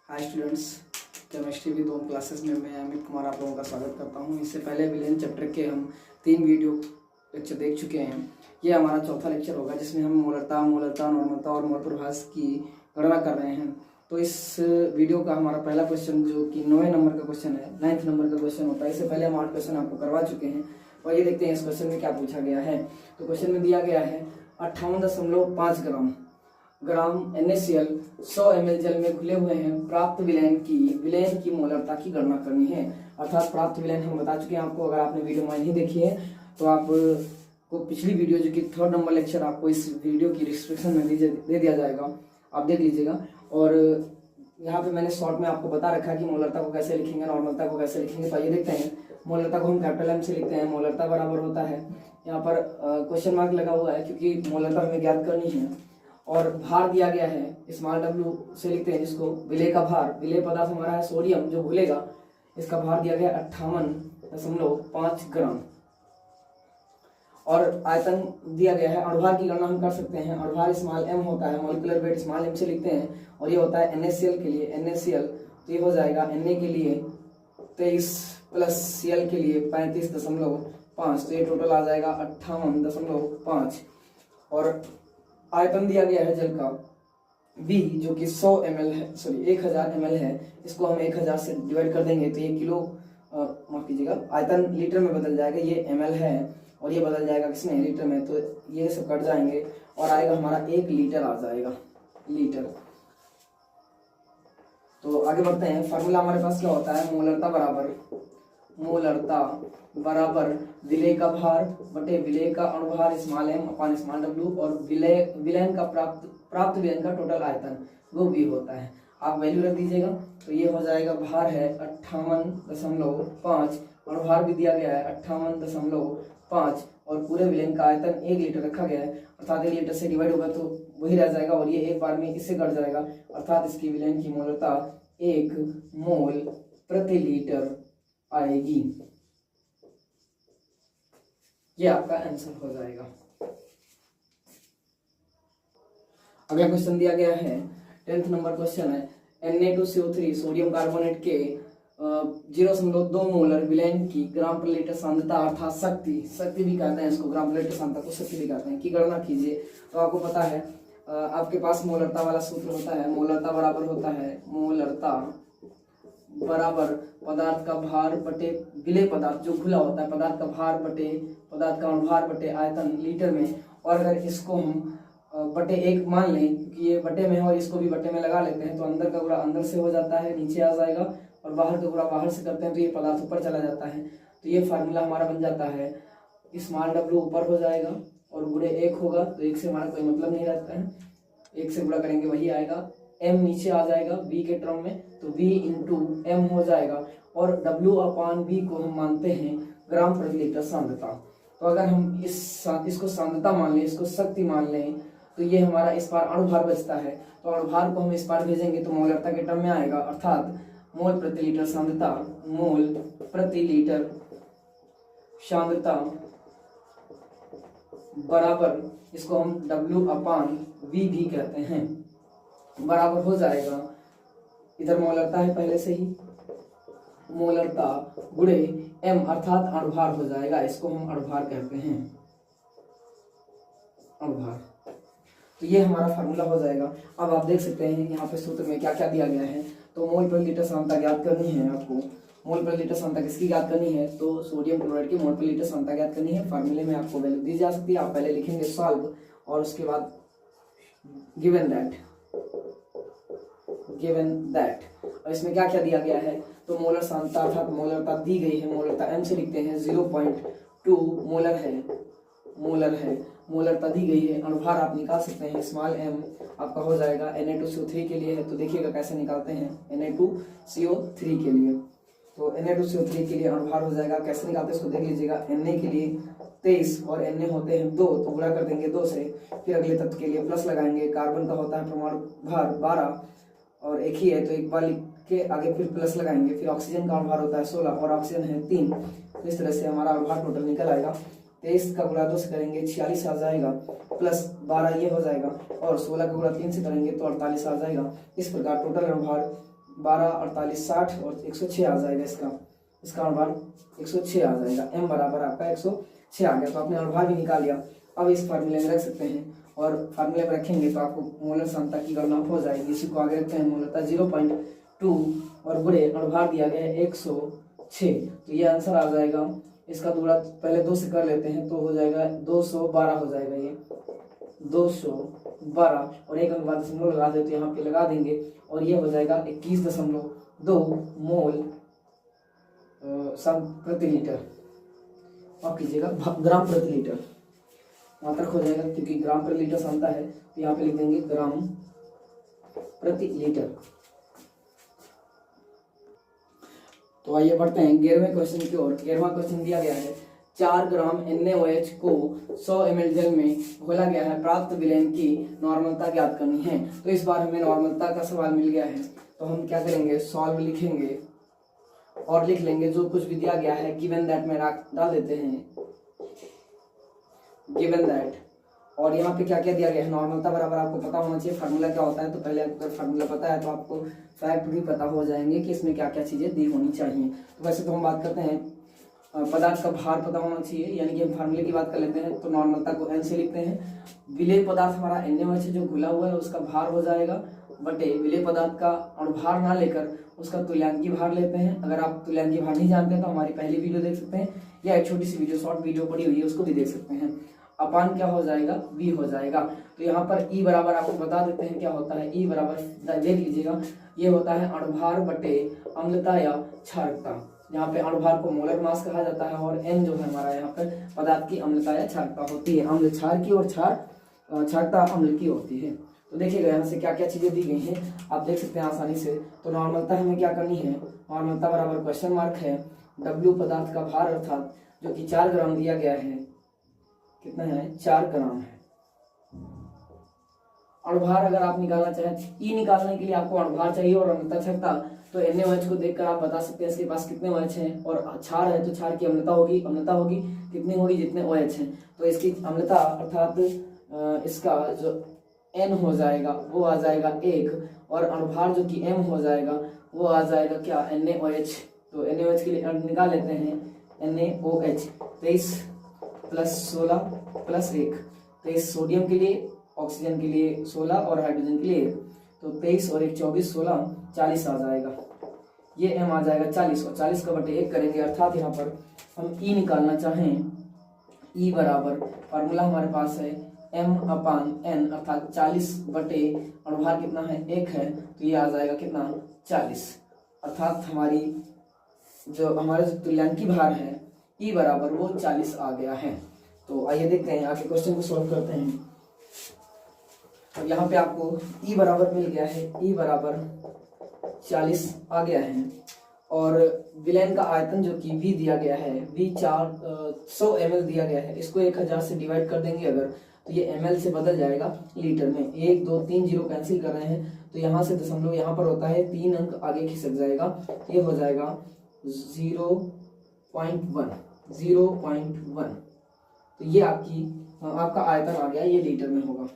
Hi students, chemistry की 2 classes में मैं अमित कुमार आप लोगों का स्वागत करता हूं। इससे पहले विलेन चैप्टर के हम 3 वीडियो लेक्चर देख चुके हैं। ये हमारा चौथा लेक्चर होगा जिसमें हम मोलरता, नॉर्मलता और मोल प्रभास की गणना कर रहे हैं। तो इस वीडियो का हमारा पहला क्वेश्चन जो कि 9वें नंबर का क्वेश्चन है, 9th नंबर का क्वेश्चन होता है। इससे पहले हम 8 क्वेश्चन आपको करवा चुके हैं और ये देखते हैं इस क्वेश्चन में क्या पूछा गया है। तो क्वेश्चन में दिया गया है 58.5 ग्राम NaCl 100 ml जल में घुले हुए हैं। प्राप्त विलयन की मोलरता की गणना करनी है। अर्थात प्राप्त विलयन हम बता चुके हैं आपको। अगर आपने वीडियो हमारी नहीं देखी है तो आपको पिछली वीडियो जो कि 3rd नंबर लेक्चर आपको इस वीडियो की डिस्क्रिप्शन में दे दिया जाएगा, आप देख लीजिएगा। और यहाँ पे मैंने शॉर्ट में आपको बता रखा है कि मोलरता को कैसे लिखेंगे, नॉर्मलता को कैसे लिखेंगे। तो आइए देखते हैं। मोलरता को हम कैपिटल M से लिखते हैं। मोलरता बराबर होता है, यहाँ पर क्वेश्चन मार्क लगा हुआ है क्योंकि मोलरता हमें ज्ञात करनी है। और भार दिया गया है स्मॉल w से लिखते हैं जिसको विलेय का भार। विलेय पदार्थ हमारा है सोडियम जो घुलेगा, इसका भार दिया गया 58.5 ग्राम। और आयतन दिया गया है। अणुभार की गणना हम कर सकते हैं। अणुभार स्मॉल m होता है, मॉलिक्यूलर वेट स्मॉल m से लिखते हैं और ये होता है NaCl के लिए। NaCl तो ये हो जाएगा Na के लिए 23 प्लस Cl के लिए 35.5, तो ये टोटल आ जाएगा 58.5। और आयतन दिया गया है जल का V जो कि 100 ml है, सॉरी 1000 ml है। इसको हम 1000 से डिवाइड कर देंगे तो ये किलो माफ कीजिएगा, आयतन लीटर में बदल जाएगा। ये ml है और ये बदल जाएगा किसमें, लीटर में। तो ये सब कट जाएंगे और आएगा हमारा 1 लीटर आ जाएगा, लीटर। तो आगे बढ़ते हैं। फार्मूला हमारे पास क्या होता है, मोलरता बराबर विलेय का भार बटे विलेय का अणुभार small m upon small w और विलयन का प्राप्त विलयन का टोटल आयतन वो भी होता है। आप वैल्यू रख दीजिएगा तो ये हो जाएगा। भार है 58.5, अणुभार भी दिया गया है 58.5 और पूरे विलयन का आयतन 1 लीटर रखा गया है। अर्थात 1 लीटर से डिवाइड होगा तो वही रह जाएगा और ये एक बार में इससे कट जाएगा। अर्थात इसकी विलयन की मोलरता 1 मोल प्रति लीटर आएगी। ये आपका आंसर हो जाएगा। अगला क्वेश्चन दिया गया है 10th नंबर क्वेश्चन है। Na2CO3 सोडियम कार्बोनेट के 0.2 मोलर विलयन की ग्राम पर लीटर सांद्रता अर्थात शक्ति भी कहते हैं इसको, ग्राम पर लीटर सांद्रता को शक्ति भी कहते हैं, की गणना कीजिए। तो आपको पता है आपके पास मोलरता वाला सूत्र होता है। मोलरता बराबर होता है, मोलरता बराबर पदार्थ का भार बटे विलेय पदार्थ जो खुला होता है, पदार्थ का भार बटे पदार्थ का अणुभार बटे आयतन लीटर में। और अगर इसको हम बटे 1 मान लें क्योंकि ये बटे में है और इसको भी बटे में लगा लेते हैं तो अंदर का गुणा अंदर से हो जाता है, नीचे आ जाएगा, और बाहर का गुणा बाहर से करते हैं तो ये पदार्थ ऊपर चला जाता है। तो ये फार्मूला हमारा बन जाता है, स्मॉल w ऊपर हो जाएगा और गुणे 1 होगा तो 1 से हमारा कोई मतलब नहीं रहता है। 1 से गुणा करेंगे वही आएगा। m नीचे आ जाएगा v के टर्म में तो v इंटू m हो जाएगा। और w अपान v को हम मानते हैं ग्राम प्रति लीटर सांद्रता। तो अगर हम इसको सांद्रता मान लें, इसको शक्ति मान लें तो ये हमारा इस बार अणुभार बचता है। तो अणुभार को हम इस बार भेजेंगे तो मोलरता के टर्म में आएगा। अर्थात मोल प्रति लीटर सांद्रता, मोल प्रति लीटर सांद्रता बराबर, इसको हम w अपान v भी कहते हैं, बराबर हो जाएगा। इधर मोलरता है पहले से ही, मोलरता गुणे m अर्थात अणुभार हो जाएगा। इसको हम अणुभार कहते हैं, अणुभार। तो ये हमारा फार्मूला हो जाएगा। अब आप देख सकते हैं यहाँ पे सूत्र में क्या क्या दिया गया है। तो मोल प्रति लीटर सांद्रता ज्ञात करनी है आपको। मोल प्रति लीटर सांद्रता किसकी ज्ञात करनी है, तो सोडियम क्लोराइड की मोल प्रति लीटर सांद्रता ज्ञात करनी है। फार्मूले में आपको वैल्यू दी जा सकती है। आप पहले लिखेंगे सॉल्व और उसके बाद गिवन दैट। और इसमें क्या क्या दिया गया है, तो मोलर सांद्रता अर्थात मोलरता दी गई है। मोलरता m से लिखते हैं 0.2 मोलर है, मोलरता दी गई है। अणुभार आप निकाल सकते हैं, स्मॉल m आपका हो जाएगा। Na2CO3 के लिए है तो देखिएगा कैसे निकालते हैं। Na2CO3 के लिए, तो Na2CO3 के लिए अणुभार हो जाएगा, कैसे निकालते हैं इसको देख लीजिएगा। Na के लिए 23 और Na होते हैं 2 तो गुणा कर देंगे 2 से। फिर अगले तत्व के लिए प्लस लगाएंगे। कार्बन का होता है परमाणु भार 12 और एक ही है तो एक बार लिख के आगे फिर प्लस लगाएंगे। फिर ऑक्सीजन का अणुभार होता है 16 और ऑक्सीजन है 3। तो इस तरह से हमारा अणुभार टोटल निकल आएगा। 23 का गुणा 2 से करेंगे 46 आ जाएगा, प्लस 12 ये हो जाएगा और 16 का गुणा 3 से करेंगे तो 48 आ जाएगा। इस प्रकार टोटल अणुभार 12, 48, 60 और 106 आ जाएगा इसका अनुभार 106 आ जाएगा। m बराबर आपका 106 आ गया। तो आपने अनुभार भी निकाल लिया। अब इस फार्मूले में रख सकते हैं और फार्मूले में रखेंगे तो आपको मोलर सांद्रता की गणना हो जाएगी। इसी को आगे रखते हैं, मोलरता 0.2 और बड़े अनुभार दिया गया है 106। तो ये आंसर आ जाएगा। इसका दूरा पहले 2 से कर लेते हैं तो हो जाएगा 212 हो जाएगा। ये 212 और 1 अंक बाद दशमलव लगा दे तो यहाँ पे लगा देंगे और ये हो जाएगा 21.2 मोल प्रति लीटर। आप कीजिएगा ग्राम प्रति लीटर, मात्रक हो जाएगा क्योंकि ग्राम प्रति लीटर सांद्रता है तो यहाँ पे लिख देंगे ग्राम प्रति लीटर। तो आइए बढ़ते हैं 11वें क्वेश्चन की ओर। 11वां क्वेश्चन दिया गया है 4 ग्राम NaOH को 100 ml जल में घोला गया है, प्राप्त विलयन की नॉर्मलता ज्ञात करनी है। तो इस बार हमें नॉर्मलता का सवाल मिल गया है तो हम क्या करेंगे, सॉल्व लिखेंगे और लिख लेंगे जो कुछ भी दिया गया है गिवन दैट में डाल देते हैं, गिवन दैट। और यहाँ पे क्या क्या दिया गया है, नॉर्मलता बराबर आपको पता होना चाहिए फार्मूला क्या होता है। तो पहले अगर फार्मूला पता है तो आपको फैक्ट भी पता हो जाएंगे कि इसमें क्या क्या चीजें दी होनी चाहिए। तो वैसे तो हम बात करते हैं पदार्थ का भार पता होना चाहिए, यानी कि हम फार्मूले की बात कर लेते हैं तो नॉर्मलता को n से लिखते हैं। विलेय पदार्थ हमारा NaOH से जो घुला हुआ है उसका भार हो जाएगा बटे विलेय पदार्थ का अनुभार ना लेकर उसका तुल्यांकी भार लेते हैं। अगर आप तुल्यांकी भार नहीं जानते तो हमारी पहली वीडियो देख सकते हैं या एक छोटी सी वीडियो शॉर्ट वीडियो पड़ी हुई है उसको भी देख सकते हैं। अपान क्या हो जाएगा, v हो जाएगा। तो यहाँ पर E बराबर आपको बता देते हैं क्या होता है। E बराबर देख लीजिएगा, ये होता है अणुभार बटे अम्लता या क्षारकता। यहाँ पे अणुभार को मोलर मास कहा जाता है और n जो है हमारा यहाँ पर पदार्थ की अम्लता या क्षारकता होती है। अम्ल क्षार की और क्षारकता अम्ल की होती है। तो देखिएगा यहाँ से क्या क्या चीजें दी गई हैं आप देख सकते हैं आसानी से। तो नॉर्मलता हमें क्या करनी है, नॉर्मलता बराबर क्वेश्चन मार्क है W पदार्थ का भार अर्थात जो कि 4 ग्राम दिया गया है, कितना है 4 ग्राम है। अणुभार अगर आप निकालना चाहें, ई निकालने के लिए आपको अणुभार चाहिए और अम्लता क्षमता। तो NaOH को देखकर आप बता सकते हैं इसके पास कितने OH हैं और क्षार है तो क्षार की अम्लता होगी कितनी होगी जितने OH हैं। तो इसकी अम्लता अर्थात इसका जो N हो जाएगा वो आ जाएगा 1 और अणुभार जो कि M हो जाएगा वो आ जाएगा क्या NaOH। तो NaOH के लिए निकाल लेते हैं NaOH 23 + 16 + 1। 23 सोडियम के लिए, ऑक्सीजन के लिए 16 और हाइड्रोजन के लिए 1। तो 23 और 1 24, 16 40 आ जाएगा। ये M आ जाएगा 40 और 40 का बटे 1 करेंगे अर्थात यहाँ पर हम E निकालना चाहें, E बराबर फार्मूला हमारे पास है M/N अर्थात 40 बटे अणुभार कितना है 1 है तो ये आ जाएगा कितना 40 अर्थात हमारा जो तुल्यांकी भार है E बराबर वो 40 आ गया है। तो आइए देखते हैं आगे क्वेश्चन को सॉल्व करते हैं। अब यहाँ पे आपको E बराबर मिल गया है, E बराबर 40 आ गया है और विलयन का आयतन जो कि V दिया गया है, V 100 ml दिया गया है। इसको 1000 से डिवाइड कर देंगे अगर तो ये ml से बदल जाएगा लीटर में। 1 2 3 जीरो कैंसिल कर रहे हैं तो यहाँ से दशमलव यहाँ पर होता है 3 अंक आगे खिसक जाएगा, ये हो जाएगा 0.1। तो ये आपका आयतन आ गया, ये लीटर में होगा।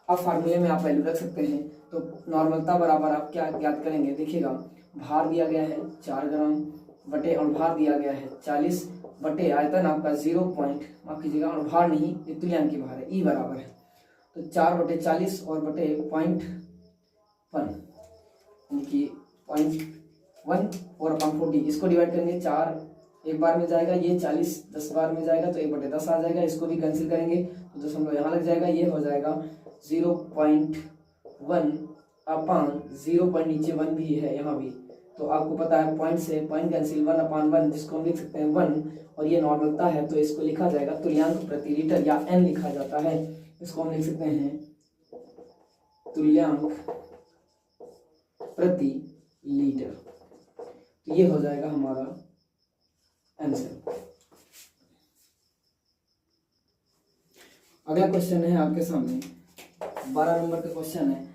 अब फार्मूले में आप वैल्यू रख सकते हैं। तो नॉर्मलता बराबर आप क्या ज्ञात करेंगे, देखिएगा भार दिया गया है 4 ग्राम बटे अणुभार दिया गया है 40 बटे आयतन आपका 0. माफ कीजिएगा अणुभार नहीं ये तुल्यांकी भार है, E बराबर है तो 4 बटे 40 और बटे 0.1 यानी कि 0.1 और 40 इसको डिवाइड करेंगे 4 एक बार में जाएगा, ये 40 10 बार में जाएगा तो 1 बटे 10 आ जाएगा। इसको भी कैंसिल करेंगे तो दशमलव यहाँ लग जाएगा, ये हो जाएगा 0.1 अपान 0 पॉइंट नीचे 1 भी है यहाँ भी। तो आपको पता है पॉइंट से पॉइंट कैंसिल 1/1 जिसको हम लिख सकते हैं 1 और ये नॉर्मलता है तो इसको लिखा जाएगा तुल्यांक प्रति लीटर या N लिखा जाता है। इसको हम लिख सकते हैं तुल्यांक प्रति लीटर। तो ये हो जाएगा हमारा आंसर। अगला क्वेश्चन है आपके सामने 12 नंबर का क्वेश्चन है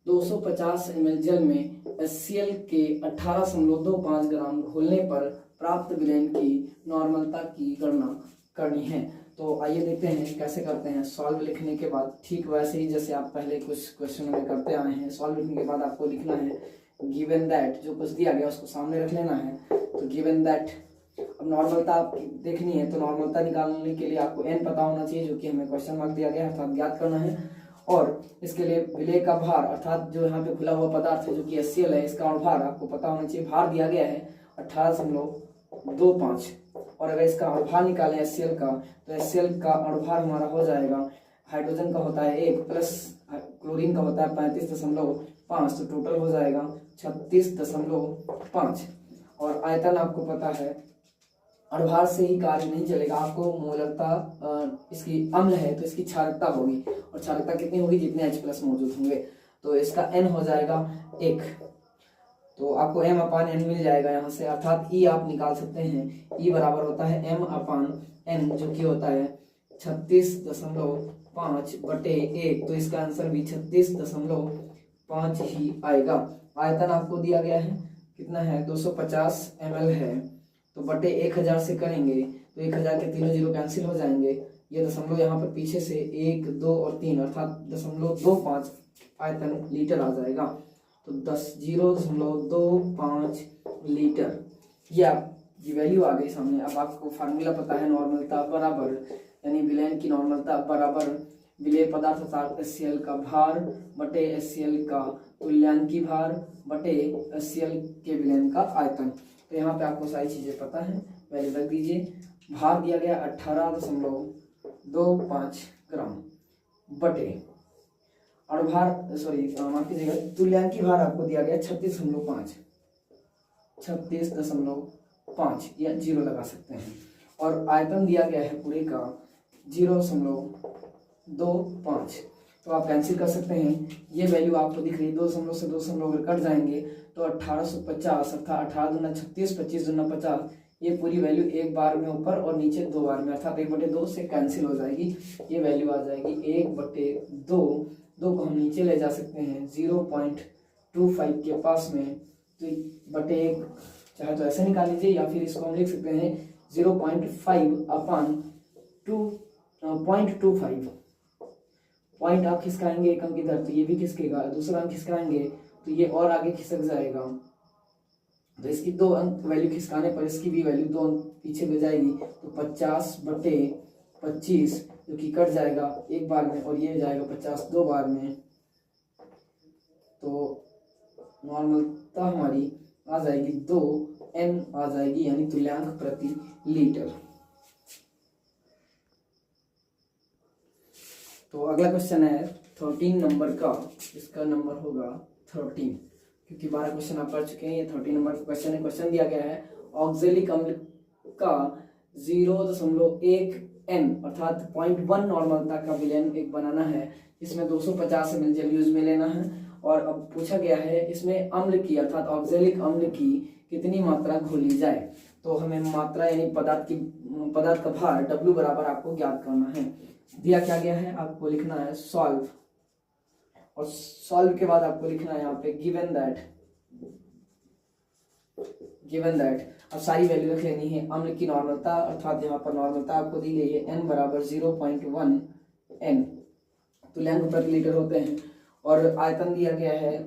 250 ml जल में HCl के 18.25 ग्राम घोलने पर प्राप्त विलयन की नॉर्मलता की गणना करनी है। तो आइए देखते हैं कैसे करते हैं। सॉल्व लिखने के बाद ठीक वैसे ही जैसे आप पहले कुछ क्वेश्चन में करते आए हैं, सॉल्व लिखने के बाद आपको लिखना है गिवन दैट, जो कुछ दिया गया उसको सामने रख लेना है। तो गिवन दैट, अब नॉर्मलता आपकी देखनी है, तो नॉर्मलता निकालने के लिए आपको n पता होना चाहिए, जो कि हमें क्वेश्चन मार्क दिया गया है, अर्थात ज्ञात करना है। और इसके लिए विलेय का भार, अर्थात जो यहाँ पे खुला हुआ पदार्थ है जो कि HCl है, इसका अणुभार आपको पता होना चाहिए। भार दिया गया है 18.25, और अगर इसका अणुभार निकालें HCl का, तो HCl का अणुभार हमारा हो जाएगा, हाइड्रोजन का होता है 1 प्लस क्लोरीन का होता है 35.5, तो टोटल हो जाएगा 36.5। और आयतन आपको पता है, अणुभार से ही कार्य नहीं चलेगा, आपको मोलरता, इसकी अम्ल है तो इसकी क्षारकता होगी, और क्षारकता कितनी होगी, जितने H+ मौजूद होंगे। तो इसका n हो जाएगा 1, तो आपको m/n मिल जाएगा यहाँ से, अर्थात E आप निकाल सकते हैं। E बराबर होता है m/n, जो कि होता है 36.5/1, तो इसका आंसर भी 36.5 ही आएगा। आयतन आपको दिया गया है, कितना है, 250 ml है, तो बटे 1000 से करेंगे तो 1000 के तीनों जीरो कैंसिल हो जाएंगे, ये दशमलव यहाँ पर पीछे से 1, 2 और 3, अर्थात 0.25 आयतन लीटर आ जाएगा। तो 0.25 लीटर, ये आपकी वैल्यू आ गई सामने। अब आपको फार्मूला पता है, नॉर्मलता बराबर, यानी विलयन की नॉर्मलता बराबर विलेय पदार्थ अर्थात HCl का भार बटे HCl का तुल्यांकी भार बटे HCl के विलयन का आयतन। तो यहाँ पे आपको सारी चीजें पता है, वैल्यू रख दीजिए। भार दिया गया 18.25 ग्राम बटे अणुभार, माफ कीजिएगा, तुल्यांकी भार आपको दिया गया 36.5 या 0 लगा सकते हैं, और आयतन दिया गया है पूरे का 0.25, तो आप कैंसिल कर सकते हैं। ये वैल्यू आपको दिख रही है, 2 दशमलव से 2 दशमलव अगर कट जाएंगे तो 1850, अर्थात 18 दूना 36, 25 दूना 50, ये पूरी वैल्यू एक बार में ऊपर और नीचे 2 बार में, अर्थात 1/2 से कैंसिल हो जाएगी। ये वैल्यू आ जाएगी 1/2, 2 को हम नीचे ले जा सकते हैं 0.25 के पास में, तो बटे 1, चाहे तो ऐसे निकाल लीजिए या फिर इसको हम लिख सकते हैं 0.5/0.25। पॉइंट आप खिसकाएंगे एक अंक इधर तो ये भी खिसकेगा, दूसरा अंक खिसकाएंगे तो ये और आगे खिसक जाएगा, तो इसकी 2 अंक वैल्यू खिसकाने पर इसकी भी वैल्यू 2 अंक पीछे हो जाएगी, तो 50/25 जो कि कट जाएगा एक बार में, और ये जाएगा 50 2 बार में, तो नॉर्मलता हमारी आ जाएगी 2n आ जाएगी, यानी तुल्यांक प्रति लीटर। तो अगला क्वेश्चन है 13 नंबर का, इसका नंबर होगा 13, क्योंकि 12 क्वेश्चन आप पढ़ चुके हैं, ये 13 नंबर का क्वेश्चन है। क्वेश्चन दिया गया है ऑक्जेलिक अम्ल का 0.1 n अर्थात 0.1 नॉर्मलता का विलयन एक बनाना है, इसमें 250 ml जल यूज में लेना है, और अब पूछा गया है इसमें अम्ल की अर्थात ऑक्जेलिक अम्ल की कितनी मात्रा घोली जाए। तो हमें मात्रा यानी पदार्थ का भार W बराबर आपको ज्ञात करना है। दिया क्या गया है, आपको लिखना है सॉल्व, और सॉल्व के बाद आपको लिखना है यहाँ पे गिवन दैट। अब सारी वैल्यू रख लेनी है। अम्ल की नॉर्मलता अर्थात यहाँ पर नॉर्मलता आपको दी गई है n बराबर 0.1 n, तुल्यांक प्रति लीटर होते हैं, और आयतन दिया गया है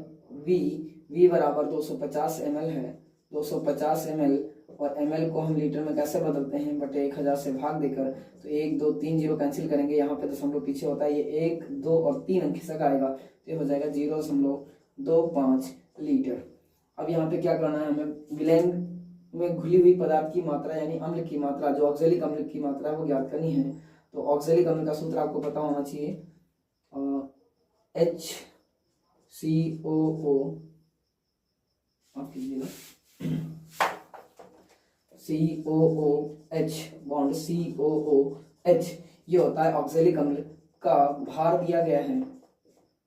v बराबर 250 ml है, 250 ml, और ml को हम लीटर में कैसे बदलते हैं, बटे 1000 से भाग देकर, तो 1 2 3 जीरो कैंसिल करेंगे, यहाँ पे दशमलव पीछे होता है, ये 1 2 और 3 अंक खिसक आएगा, तो ये हो जाएगा 0.25 लीटर। अब यहाँ पे क्या करना है, हमें विलयन में घुली हुई पदार्थ की मात्रा यानी अम्ल की मात्रा, जो ऑक्जेलिक अम्ल की मात्रा है वो ज्ञात करनी है। तो ऑक्जेलिक अम्ल का सूत्र आपको पता होना चाहिए, HCOO, आप कीजिएगा COOH बॉन्ड COOH, ये होता है ऑक्जेलिक अम्ल का भार दिया गया है,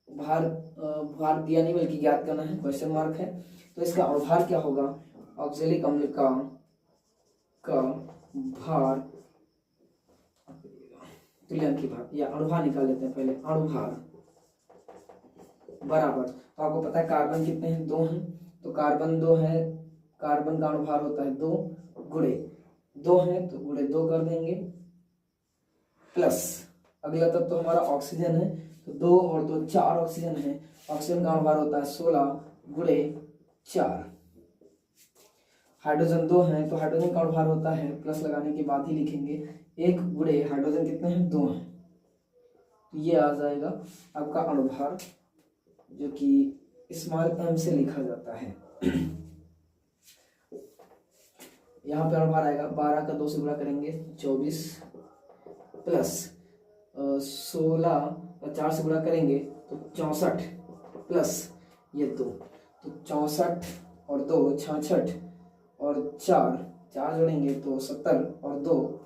भार दिया नहीं बल्कि ज्ञात करना है, क्वेश्चन मार्क है। तो इसका अणुभार क्या होगा, ऑक्जेलिक अम्ल का भार, तुल्यांकी भार या अणुभार निकाल लेते हैं पहले, अणुभार बराबर, तो आपको पता है कार्बन कितने हैं, 2 हैं, तो कार्बन 2 है, कार्बन का अणुभार होता है 2 गुणे 2 है तो गुणे 2 कर देंगे, प्लस अगला तत्व तो हमारा ऑक्सीजन है, तो 2 और 2 4 ऑक्सीजन है, ऑक्सीजन का अणुभार होता है 16 गुणे 4। हाइड्रोजन 2 हैं तो हाइड्रोजन का अणुभार होता है, प्लस लगाने के बाद ही लिखेंगे, 1 गुणे हाइड्रोजन कितने हैं, 2 हैं, तो ये आ जाएगा आपका अणुभार जो कि स्मॉल m से लिखा जाता है। यहाँ पे अणुभार आएगा 12 का 2 से गुणा करेंगे 24 प्लस 16 का 4 से गुणा करेंगे तो 64 प्लस ये 2, तो 64 और 2 66 और 4 जोड़ेंगे तो 70 और 2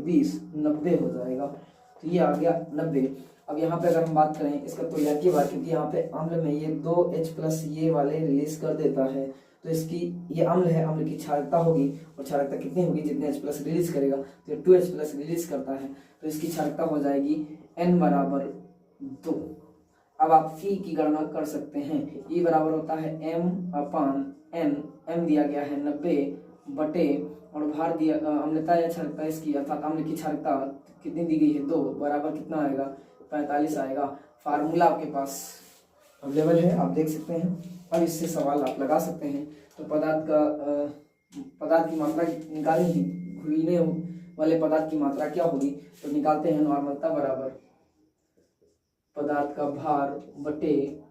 20 90 हो जाएगा, तो ये आ गया 90। अब यहाँ पे अगर हम बात करें इसका तुल्यांक की बात, क्योंकि यहाँ पे अम्ल में ये 2H प्लस ये वाले रिलीज कर देता है, तो इसकी ये अम्ल है, अम्ल की क्षारकता होगी, और क्षारकता कितनी होगी, जितने H प्लस रिलीज करेगा तो ये 2H प्लस रिलीज करता है, तो इसकी क्षारकता हो जाएगी N बराबर 2। अब आप E की गणना कर सकते हैं, E बराबर होता है M/N, M दिया गया है 90 बटे और भार दिया अम्लता या क्षारकता इसकी, अर्थात अम्ल की क्षारकता कितनी दी गई है 2, बराबर कितना आएगा 45 आएगा। फार्मूला आपके पास अवेलेबल है, आप देख सकते हैं। अब इससे सवाल आप लगा सकते हैं। तो पदार्थ की मात्रा निकालेंगे, घुलने वाले पदार्थ की मात्रा क्या होगी, तो निकालते हैं नॉर्मलता बराबर पदार्थ का भार बटे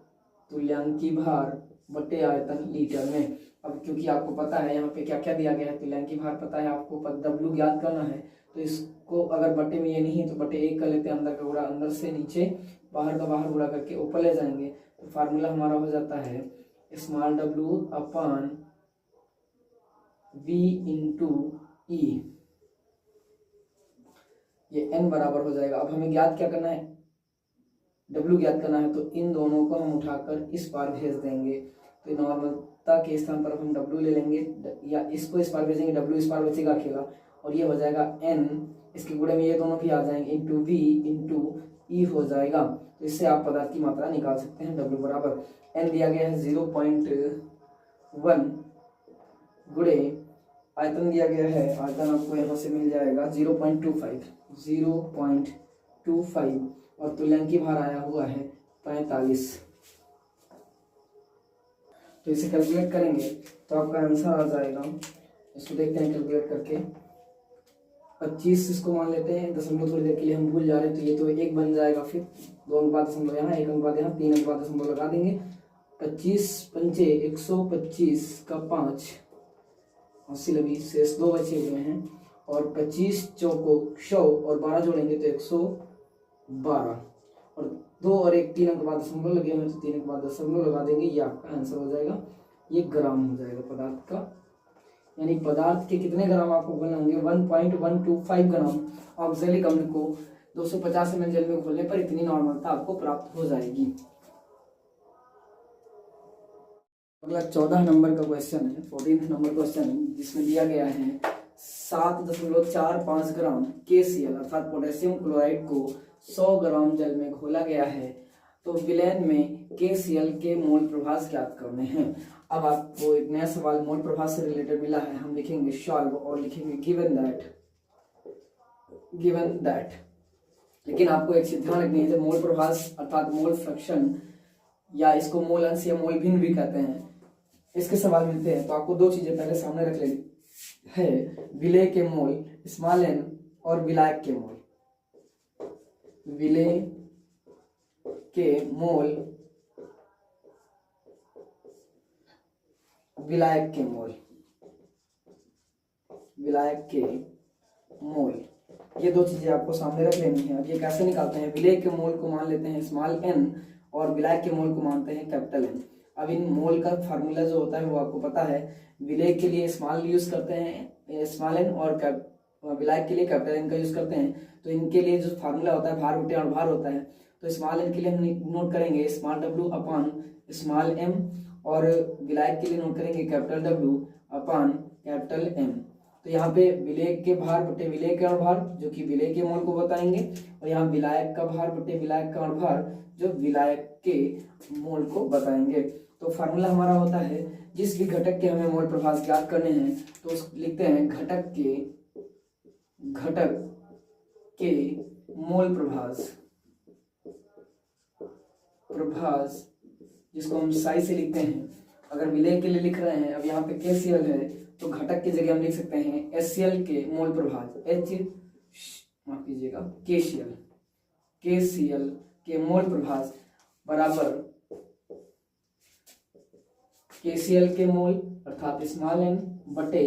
तुल्यांकी भार बटे आयतन लीटर में। अब क्योंकि आपको पता है यहाँ पे क्या क्या दिया गया है, तुल्यांकी भार पता है आपको, W ज्ञात करना है, तो इसको अगर बटे में ये नहीं है तो बटे 1 कर लेते हैं, अंदर का गुणा अंदर से नीचे, बाहर का बाहर गुणा करके ऊपर ले जाएंगे, तो फार्मूला हमारा हो जाता है स्मॉल w अपान v इंटू ई, ये n बराबर हो जाएगा। अब हमें ज्ञात क्या करना है, W ज्ञात करना है, तो इन दोनों को हम उठाकर इस पार भेज देंगे, तो नॉर्मलता के स्थान पर हम W ले लेंगे, या इसको इस पार भेजेंगे, W इस पार बचेगा अकेला, और ये हो जाएगा n, इसके गुणे में ये दोनों भी आ जाएंगे, इंटू V इंटू ई हो जाएगा। तो इससे आप पदार्थ की मात्रा निकाल सकते हैं। W बराबर n दिया गया है 0.1 गुणे आयतन दिया गया है, आयतन आपको यहाँ से मिल जाएगा 0.25 और तुल्यांकी भार आया हुआ है 45। तो इसे कैलकुलेट करेंगे तो आपका आंसर आ जाएगा, इसको देखते हैं कैलकुलेट करके, 25 इसको मान लेते हैं, दशमलव थोड़ी देर के लिए हम भूल जा रहे हैं, तो ये तो 1 बन जाएगा, फिर 2 अंक बाद दशमलव यहाँ, 1 अंक बाद यहाँ, 3 अंक बाद दशमलव लगा देंगे, 25 पंचे 125 का 5 80 लगी, शेष 2 बचे हुए हैं, और 25 चौको 100 और 12 जोड़ेंगे तो 112, और 2 और 1 3 अंक बाद दशमलव लगे हुए हैं, तो 3 अंक बाद दशमलव लगा देंगे, ये आपका आंसर हो जाएगा। ये ग्राम हो जाएगा पदार्थ का, यानी पदार्थ के कितने ग्राम आपको घोलने होंगे, 1.125 ग्राम ऑक्जेलिक अम्ल को 250 ml जल में घोलने पर इतनी नॉर्मलता आपको प्राप्त हो जाएगी। अगला 14 नंबर का क्वेश्चन है, 14th नंबर क्वेश्चन, जिसमें दिया गया है 7.45 ग्राम KCl अर्थात पोटेशियम क्लोराइड को 100 ग्राम जल में घोला गया है, तो विलयन में KCl के मोल प्रभाव ज्ञात करने हैं। अब आपको एक नया सवाल मोल प्रभाव से रिलेटेड मिला है, हम लिखेंगे सॉल्व और लिखेंगे गिवन दैट, लेकिन आपको एक चीज ध्यान रखनी है, जब मोल प्रभाव अर्थात मोल फ्रैक्शन या इसको मोल अंश या मोल भिन्न भी कहते हैं, इसके सवाल मिलते हैं, तो आपको 2 चीजें पहले सामने रख लेनी है, विलेय के मोल स्मॉल n और विलायक के मोल, विलेय के मोल विलायक के मोल, ये 2 चीजें आपको सामने रख लेनी है। अब ये कैसे निकालते हैं, विलेय के मोल को मान लेते हैं स्मॉल n और विलायक के मोल को मानते हैं कैपिटल N। अब इन मोल का फार्मूला जो होता है वो आपको पता है, विलेय के लिए स्मॉल यूज करते हैं स्मॉल n और विलायक के लिए कैपिटल N का यूज करते हैं, तो इनके लिए जो फार्मूला होता है भार बटे अणुभार होता है, तो स्मॉल n के लिए हम नोट करेंगे स्मॉल w अपान स्मॉल m, और विलायक के लिए नोट करेंगे कैपिटल W अपान कैपिटल M। तो यहाँ पे विलेय के भार बटे विलेय के अणुभार जो कि विलेय के मोल को बताएंगे, और यहाँ विलायक का भार बटे विलायक का अणुभार जो विलायक के मोल को बताएंगे। तो फार्मूला हमारा होता है, जिस भी घटक के हमें मोल प्रभाव ज्ञात करने हैं तो लिखते हैं घटक के मोल प्रभाव, जिसको हम साई से लिखते हैं, अगर विलय के लिए लिख रहे हैं, अब यहाँ पे KCl है तो घटक की जगह हम लिख सकते हैं HCl के मोल प्रभाज, माफ कीजिएगा KCl के मोल प्रभाज बराबर KCl के मोल अर्थात स्मॉल n बटे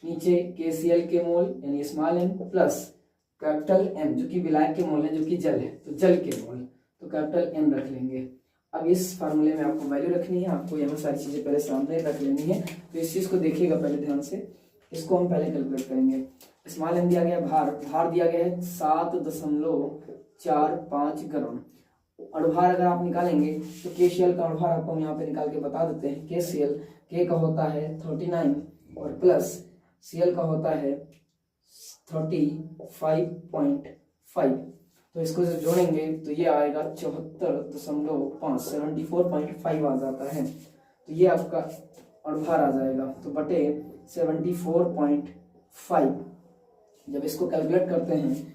नीचे KCl के मोल यानी small n plus capital M जो कि विलायक के मोल है, जो कि जल है तो जल के मोल, तो कैपिटल M रख लेंगे। अब इस फार्मूले में आपको वैल्यू रखनी है, आपको यहाँ सारी चीजें पहले सामने रख लेनी है, तो इस चीज को देखिएगा पहले ध्यान से। इसको हम पहले कैलकुलेट करेंगे। स्मॉल n दिया गया, भार दिया गया है 7.45 ग्राम। अणुभार अगर आप निकालेंगे तो KCl का अणुभार आपको हम यहाँ पे निकाल के बता देते हैं। KCl K का होता है 39 और प्लस Cl का होता है 35.5, तो इसको जब जोड़ेंगे तो ये आएगा 74.5 74.5 आ जाता है, तो ये आपका अणुभार आ जाएगा। तो बटे 74.5 जब इसको कैलकुलेट करते हैं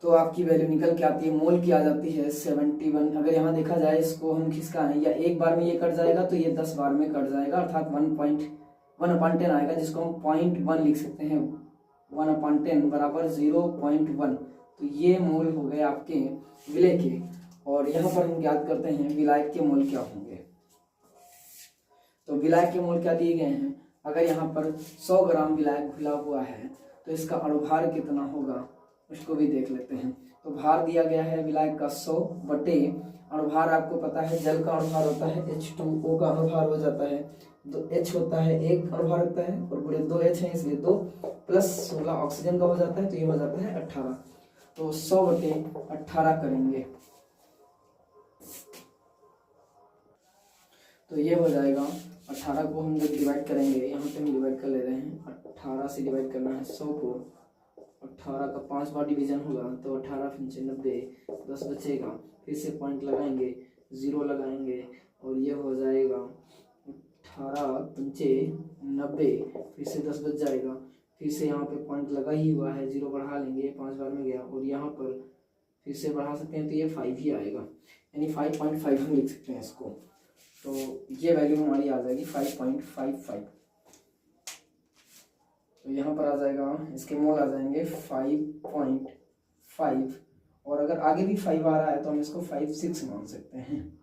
तो आपकी वैल्यू निकल के आती है, मोल की आ जाती है 71। अगर यहाँ देखा जाए इसको हम खिसकाएं या एक बार में ये कट जाएगा तो ये 10 बार में कट जाएगा, अर्थात 1/10 आएगा, जिसको हम 0.1 लिख सकते हैं। 1/10 बराबर 0.1, तो ये मोल हो गए आपके विलय के। और यहाँ पर हम ज्ञात करते हैं विलायक के मोल क्या होंगे। तो विलायक के मोल क्या दिए गए हैं, अगर यहाँ पर 100 ग्राम विलायक घुला हुआ है तो इसका अणुभार कितना होगा उसको भी देख लेते हैं। तो भार दिया गया है विलायक का 100 बटे अणुभार आपको पता है जल का अणुभार होता है H2O का अणुभार हो जाता है, तो H होता है 1 अणुभार होता है और पूरे 2H है इसलिए 2 प्लस 16 ऑक्सीजन का हो जाता है, तो ये हो जाता है 18। तो 100 बटे 18 करेंगे तो ये हो जाएगा 18 को हम जब डिवाइड करेंगे, यहाँ पे हम डिवाइड कर ले रहे हैं, 18 से डिवाइड करना है 100 को, 18 का 5 बार डिवीजन होगा तो 18 5 90, 10 बचेगा, फिर से पॉइंट लगाएंगे, 0 लगाएंगे और ये हो जाएगा 18 5 90, फिर से 10 बच जाएगा, फिर से यहाँ पे पॉइंट लगा ही हुआ है, 0 बढ़ा लेंगे, 5 बार में गया और यहाँ पर फिर से बढ़ा सकते हैं तो ये 5 ही आएगा, यानी 5.5 हम लिख सकते हैं इसको। तो ये वैल्यू हमारी आ जाएगी 5.55। तो यहाँ पर आ जाएगा, इसके मोल आ जाएंगे 5.5 और अगर आगे भी 5 आ रहा है तो हम इसको 5.6 मान सकते हैं।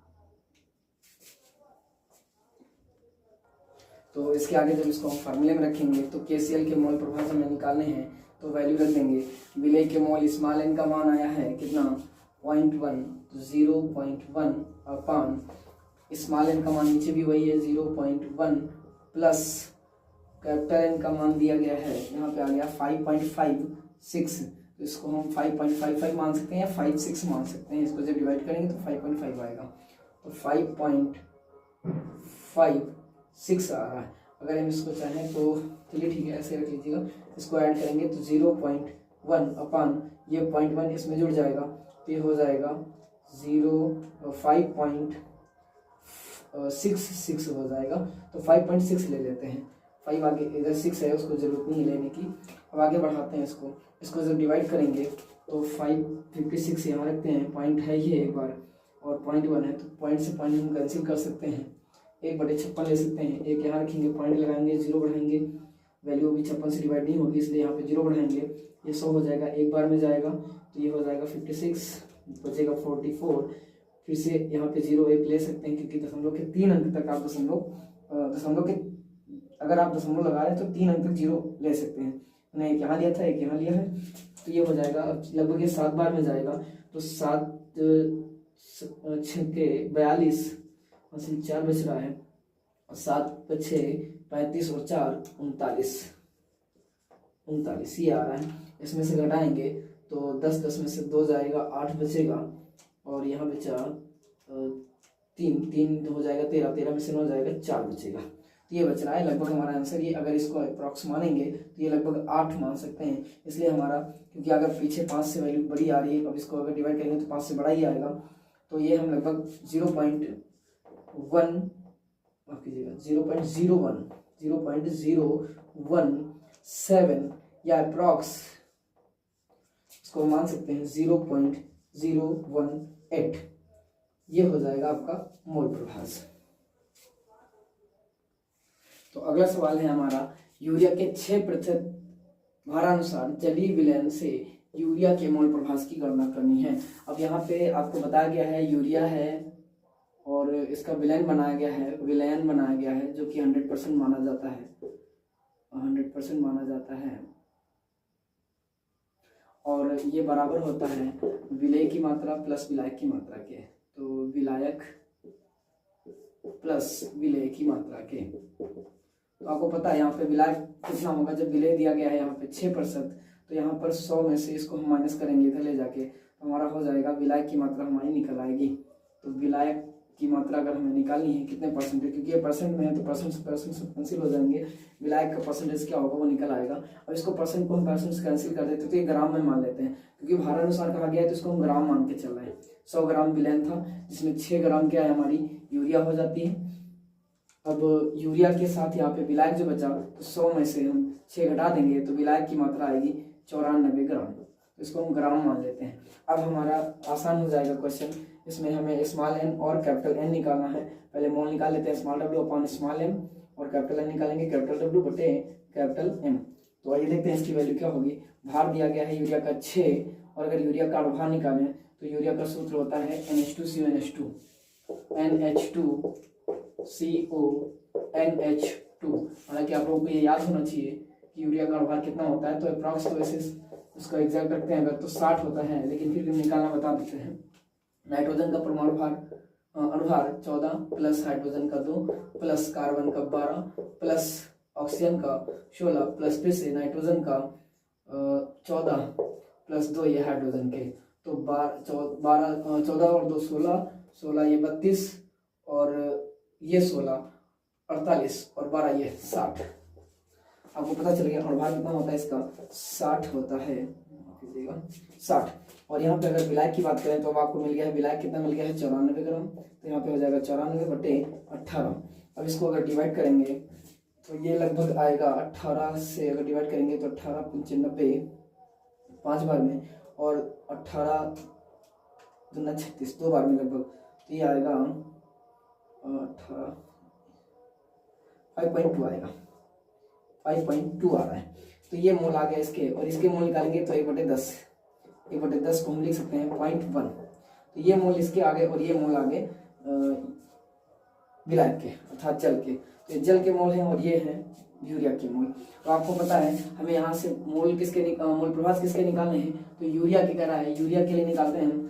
तो इसके आगे जब इसको हम फार्मूले में रखेंगे तो KCl के मोल प्रभाव हमें निकालने हैं, तो वैल्यू रख देंगे। विलय के मोल स्मॉल n का मान आया है कितना 0.1, तो 0.1 अपान स्मॉल n का मान नीचे भी वही है 0.1 प्लस कैपिटल N का मान दिया गया है, यहाँ पे आ गया 5.56, तो इसको हम 5.55 मान सकते हैं या 5.6 मान सकते हैं। इसको जब डिवाइड करेंगे तो 5.5 आएगा, तो 5.56 आ रहा है। अगर हम इसको चाहें तो चलिए ठीक है ऐसे रख लीजिएगा, इसको ऐड करेंगे तो 0.1 अपान ये 0.1 इसमें जुड़ जाएगा, तो ये हो जाएगा 5.66 हो जाएगा, तो 5.6 ले लेते हैं। 5 आगे इधर 6 है, उसको जरूरत नहीं लेने की। अब आगे बढ़ाते हैं इसको जब डिवाइड करेंगे तो 556 यहाँ रखते हैं, पॉइंट है ये एक बार और 0.1 है, तो पॉइंट से पॉइंट हम कैंसिल कर सकते हैं, 1/56 ले सकते हैं, एक यहाँ रखेंगे, पॉइंट लगाएंगे, 0 बढ़ाएंगे, वैल्यू अभी 56 से डिवाइड नहीं होगी इसलिए यहाँ पे 0 बढ़ाएंगे, ये 100 हो जाएगा, एक बार में जाएगा तो ये हो जाएगा 56, बचेगा 44, फिर से यहाँ पे 0 1 ले सकते हैं क्योंकि दशमलव के 3 अंक तक आप दशमलव के अगर आप दशमलव लगा रहे हैं तो 3 अंक तक 0 ले सकते हैं। मैंने एक यहाँ लिया था, एक यहाँ लिया है, तो ये हो जाएगा लगभग ये 7 बार में जाएगा, तो 7 6 के 42 हासिल 4 बच रहा है, और 7 6 35 और 4 39 ये आ रहा है। इसमें से घटाएंगे तो 10 में से 2 जाएगा, 8 बचेगा और यहाँ बचा 3 हो जाएगा 13 में से 9 जाएगा, 4 बचेगा, तो ये बच रहा है लगभग हमारा आंसर। ये अगर इसको अप्रॉक्स मानेंगे तो ये लगभग 8 मान सकते हैं, इसलिए हमारा, क्योंकि अगर पीछे 5 से वैल्यू बड़ी आ रही है, अब इसको अगर डिवाइड करेंगे तो 5 से बड़ा ही आएगा, तो ये हम लगभग 0.017 या अप्रॉक्स इसको मान सकते हैं 0.018, ये हो जाएगा आपका मोल प्रभाज। तो अगला सवाल है हमारा, यूरिया के 6% भारानुसार जलीय विलयन से यूरिया के मोल प्रभास की गणना करनी है। अब यहाँ पे आपको बताया गया है यूरिया है और इसका विलयन बनाया गया है जो कि 100% माना जाता है, 100% माना जाता है, और ये बराबर होता है विलेय की मात्रा प्लस विलायक की मात्रा के। तो विलायक प्लस विलेय की मात्रा के, तो आपको पता है यहाँ पे विलायक कितना होगा, जब विलेय दिया गया है यहाँ पे 6%, तो यहाँ पर 100 में से इसको हम माइनस करेंगे इधर ले जाके, तो हमारा हो जाएगा विलायक की मात्रा हमारी निकल आएगी। तो विलायक की मात्रा अगर हमें निकालनी है कितने परसेंट है, क्योंकि ये परसेंट में है तो परसेंट से कैंसिल हो जाएंगे, विलायक का परसेंटेज क्या होगा वो निकल आएगा। अब इसको परसेंट को हम परसेंट से कैंसिल कर देते तो ये ग्राम में मान लेते हैं, क्योंकि भारानुसार कहा गया है तो इसको हम ग्राम मान के चल रहे हैं। 100 ग्राम विलयन था जिसमें 6 ग्राम क्या है हमारी यूरिया हो जाती है। अब यूरिया के साथ यहाँ पे विलायक जो बचा तो 100 में से हम 6 घटा देंगे तो विलायक की मात्रा आएगी 94 ग्राम, तो इसको हम ग्राम मान लेते हैं। अब हमारा आसान हो जाएगा क्वेश्चन, इसमें हमें स्मॉल एन और कैपिटल एन निकालना है। पहले मोल निकाल लेते हैं, small W upon small M, और कैपिटल एन निकालेंगे कैपिटल डब्ल्यू बटे कैपिटल एम। तो आइए देखते हैं इसकी वैल्यू क्या होगी। भार दिया गया है यूरिया का 6, और अगर यूरिया का भार निकालें तो यूरिया का सूत्र होता है NH2CONH2, NH2CONH2। हालांकि आप लोगों को ये याद होना चाहिए कि यूरिया का भार कितना होता है, तो अप्रॉक्स तो वैसे उसका एग्जैक्ट रखते हैं अगर तो 60 होता है, लेकिन फिर भी निकालना बता देते हैं। नाइट्रोजन का परमाणु भार अनुभार 14 प्लस हाइड्रोजन का 2 प्लस कार्बन का 12 प्लस ऑक्सीजन का 16 प्लस फिर से नाइट्रोजन का 14 प्लस 2 ये हाइड्रोजन के, तो 14 और 2 16 ये 32 और ये 16 48 और 12 ये 60। आपको पता चल गया अनुभार कितना होता है इसका, 60 होता है, 60। और यहाँ पे अगर विलायक की बात करें तो अब आपको मिल गया है विलायक कितना मिल गया है 94 ग्राम, तो यहाँ पे हो जाएगा 94 बटे 18। अब इसको अगर डिवाइड करेंगे तो ये लगभग आएगा 18 से अगर डिवाइड करेंगे तो 18 95 5 बार में, और 18 दूना 36 2 बार में लगभग, तो ये आएगा 5.2 आएगा, 5.2 आ रहा है। तो ये मोल आ गया इसके, और इसके मोल निकालेंगे तो 1/10 को हम लिख सकते हैं 0.1। तो ये मोल इसके आगे और ये मोल आगे विलायक के अर्थात जल के, तो ये जल के मोल हैं और ये हैं यूरिया के मोल। तो आपको पता है हमें यहाँ से मोल प्रभास किसके निकालने हैं, तो यूरिया के करा है, यूरिया के लिए निकालते हैं हम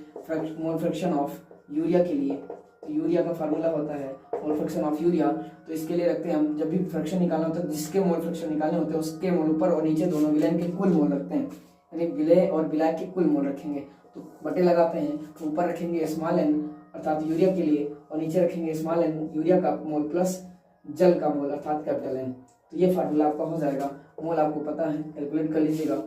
मोल फ्रैक्शन ऑफ यूरिया के लिए। तो यूरिया का फार्मूला होता है मोल फ्रैक्शन ऑफ यूरिया, तो इसके लिए रखते हैं हम, जब भी फ्रैक्शन निकालना होता है जिसके मोल फ्रैक्शन निकालने होते हैं उसके मोल ऊपर और नीचे दोनों विलयन के कुल मोल रखते हैं, यानी विलेय और विलायक के कुल मोल रखेंगे। तो बटे लगाते हैं, तो ऊपर रखेंगे स्मॉल एन अर्थात यूरिया के लिए, और नीचे रखेंगे स्मॉल एन यूरिया का मोल प्लस जल का मोल अर्थात कैपिटल एन। तो ये फार्मूला आपका हो जाएगा, मोल आपको पता है कैलकुलेट कर लीजिएगा।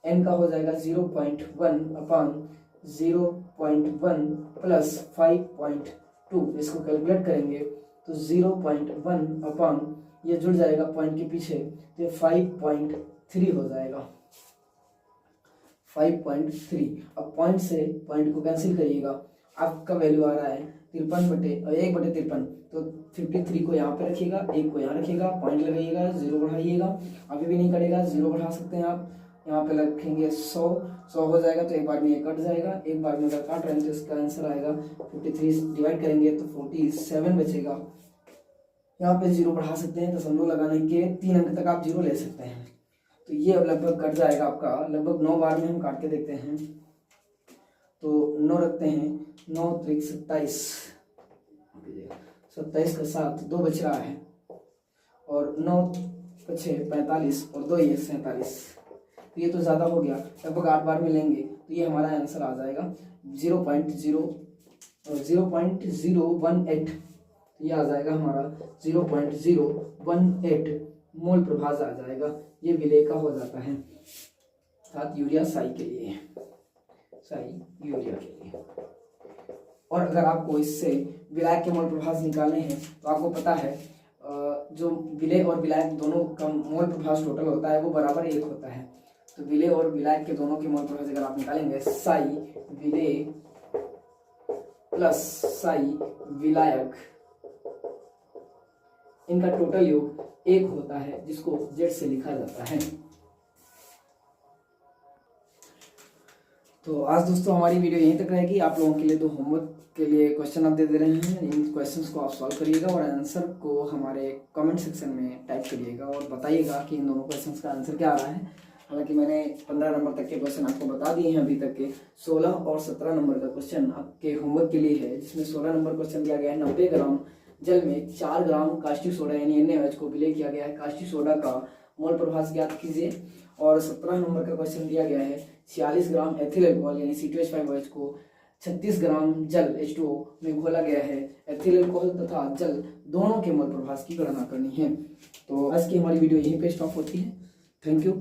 एन का हो जाएगा 0.1 अपॉन 0.1 प्लस 5.2, इसको कैलकुलेट करेंगे तो 0.1 अपॉन ये जुड़ जाएगा पॉइंट के पीछे, तो 5.3 हो जाएगा, 5.3। अब पॉइंट से पॉइंट को कैंसिल करिएगा, आपका वैल्यू आ रहा है 1/53, तो 53 को यहाँ पे रखिएगा, 1 को यहाँ रखिएगा, पॉइंट लगाइएगा, 0 बढ़ाइएगा, अभी भी नहीं करेगा 0 बढ़ा सकते हैं आप, यहाँ पे रखेंगे 100 हो जाएगा, तो एक बार में ये कट जाएगा, एक बार में अगर काट रहे हैं तो इसका आंसर आएगा 53 डिवाइड करेंगे तो 47 बचेगा। यहाँ पे 0 बढ़ा सकते हैं, दशमलव लगाने के 3 अंक तक आप 0 ले सकते हैं, तो ये अब लगभग कट जाएगा आपका, लगभग 9 बार में हम काट के देखते हैं। तो 9 रखते हैं, 9 त्रिक 27, 27 का 7 2 बच रहा है, और 9 पछे 45 और 2 ये 47, तो ये तो ज़्यादा हो गया, लगभग 8 बार में लेंगे तो ये हमारा आंसर आ जाएगा 0.018, ये आ जाएगा हमारा 0.018 मोल प्रभास आ जाएगा। ये विलेय का हो जाता है अर्थात यूरिया साई के लिए, साई यूरिया के लिए। और अगर आपको इससे विलायक के मोल प्रभास निकालने हैं तो आपको पता है जो विलेय और विलायक दोनों का मोल प्रभास टोटल होता है वो बराबर 1 होता है। तो विलेय और विलायक के दोनों के मोल प्रभास अगर आप निकालेंगे साई विलेय प्लस साई विलायक इनका टोटल योग 1 होता है, जिसको Z से लिखा जाता है। तो आज दोस्तों हमारी वीडियो यहीं तक रहेगी। आप लोगों के लिए 2 होमवर्क के लिए क्वेश्चन आप दे रहे हैं। इन क्वेश्चंस को आप सॉल्व करिएगा और आंसर को हमारे कमेंट सेक्शन में टाइप करिएगा और बताइएगा कि इन दोनों क्वेश्चंस का आंसर क्या आ रहा है। हालांकि मैंने 15 नंबर तक के क्वेश्चन आपको बता दिए हैं अभी तक के। 16 और 17 नंबर का क्वेश्चन आपके होमवर्क के लिए है, जिसमें 16 नंबर क्वेश्चन दिया गया है 90 ग्राम जल में 4 ग्राम कास्टिक सोडा यानी NaOH को विलय किया गया है। कास्टिक सोडा का मोल प्रभाव ज्ञात कीजिए। और 17 नंबर का क्वेश्चन दिया गया है 46 ग्राम एथिल अल्कोहल यानी C2H5OH को 36 ग्राम जल H2O में घोला गया है। एथिल अल्कोहल तथा जल दोनों के मोल प्रभाव की गणना करनी है। तो आज की हमारी वीडियो यहीं पे स्टॉप होती है। Thank you.